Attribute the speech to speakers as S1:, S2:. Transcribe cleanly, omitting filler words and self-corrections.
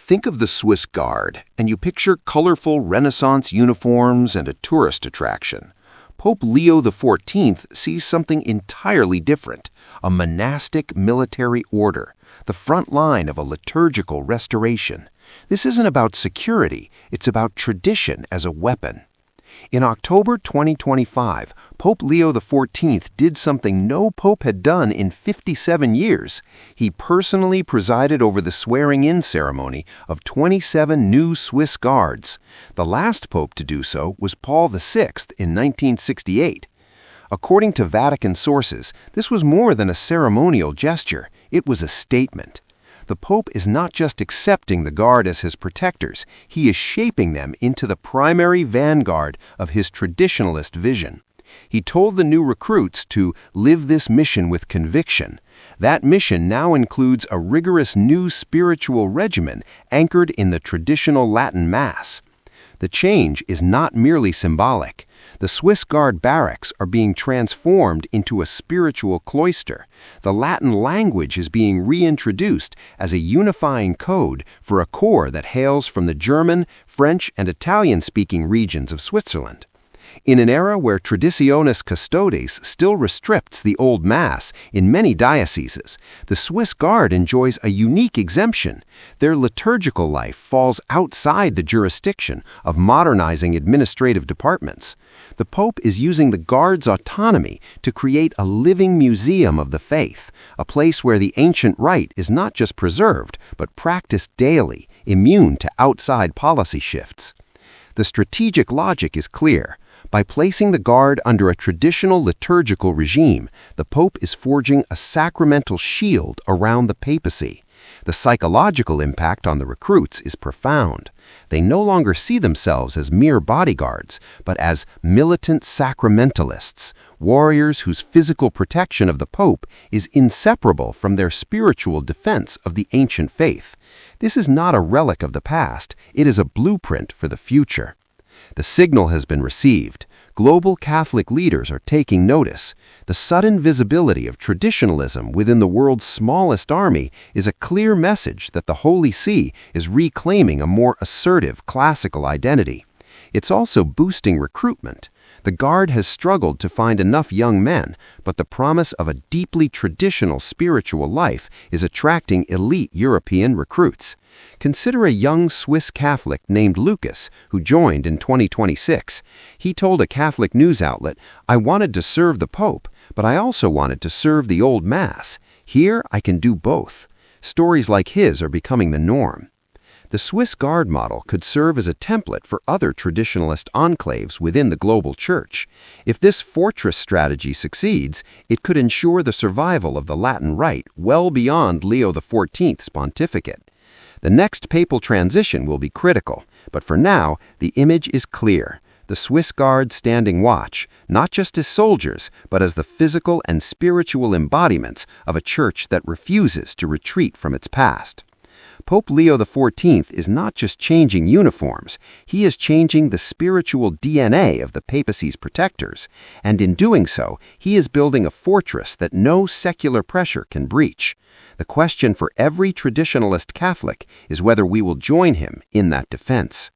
S1: Think of the Swiss Guard, and you picture colorful Renaissance uniforms and a tourist attraction. Pope Leo XIV sees something entirely different, a monastic military order, the front line of a liturgical restoration. This isn't about security, it's about tradition as a weapon. In October 2025, Pope Leo XIV did something no pope had done in 57 years. He personally presided over the swearing-in ceremony of 27 new Swiss Guards. The last pope to do so was Paul VI in 1968. According to Vatican sources, this was more than a ceremonial gesture. It was a statement. The Pope is not just accepting the Guard as his protectors, he is shaping them into the primary vanguard of his traditionalist vision. He told the new recruits to live this mission with conviction. That mission now includes a rigorous new spiritual regimen anchored in the traditional Latin Mass. The change is not merely symbolic. The Swiss Guard barracks are being transformed into a spiritual cloister. The Latin language is being reintroduced as a unifying code for a corps that hails from the German, French, and Italian-speaking regions of Switzerland. In an era where Traditionis Custodes still restricts the Old Mass in many dioceses, the Swiss Guard enjoys a unique exemption. Their liturgical life falls outside the jurisdiction of modernizing administrative departments. The Pope is using the Guard's autonomy to create a living museum of the faith, a place where the ancient rite is not just preserved, but practiced daily, immune to outside policy shifts. The strategic logic is clear. By placing the Guard under a traditional liturgical regime, the Pope is forging a sacramental shield around the papacy. The psychological impact on the recruits is profound. They no longer see themselves as mere bodyguards, but as militant sacramentalists, warriors whose physical protection of the Pope is inseparable from their spiritual defense of the ancient faith. This is not a relic of the past, it is a blueprint for the future. The signal has been received. Global Catholic leaders are taking notice. The sudden visibility of traditionalism within the world's smallest army is a clear message that the Holy See is reclaiming a more assertive classical identity. It's also boosting recruitment. The Guard has struggled to find enough young men, but the promise of a deeply traditional spiritual life is attracting elite European recruits. Consider a young Swiss Catholic named Lucas who joined in 2026. He told a Catholic news outlet, "I wanted to serve the Pope, but I also wanted to serve the Old Mass. Here I can do both." Stories like his are becoming the norm. The Swiss Guard model could serve as a template for other traditionalist enclaves within the global church. If this fortress strategy succeeds, it could ensure the survival of the Latin Rite well beyond Leo XIV's pontificate. The next papal transition will be critical, but for now, the image is clear. The Swiss Guard standing watch, not just as soldiers, but as the physical and spiritual embodiments of a church that refuses to retreat from its past. Pope Leo XIV is not just changing uniforms, he is changing the spiritual DNA of the papacy's protectors, and in doing so, he is building a fortress that no secular pressure can breach. The question for every traditionalist Catholic is whether we will join him in that defense.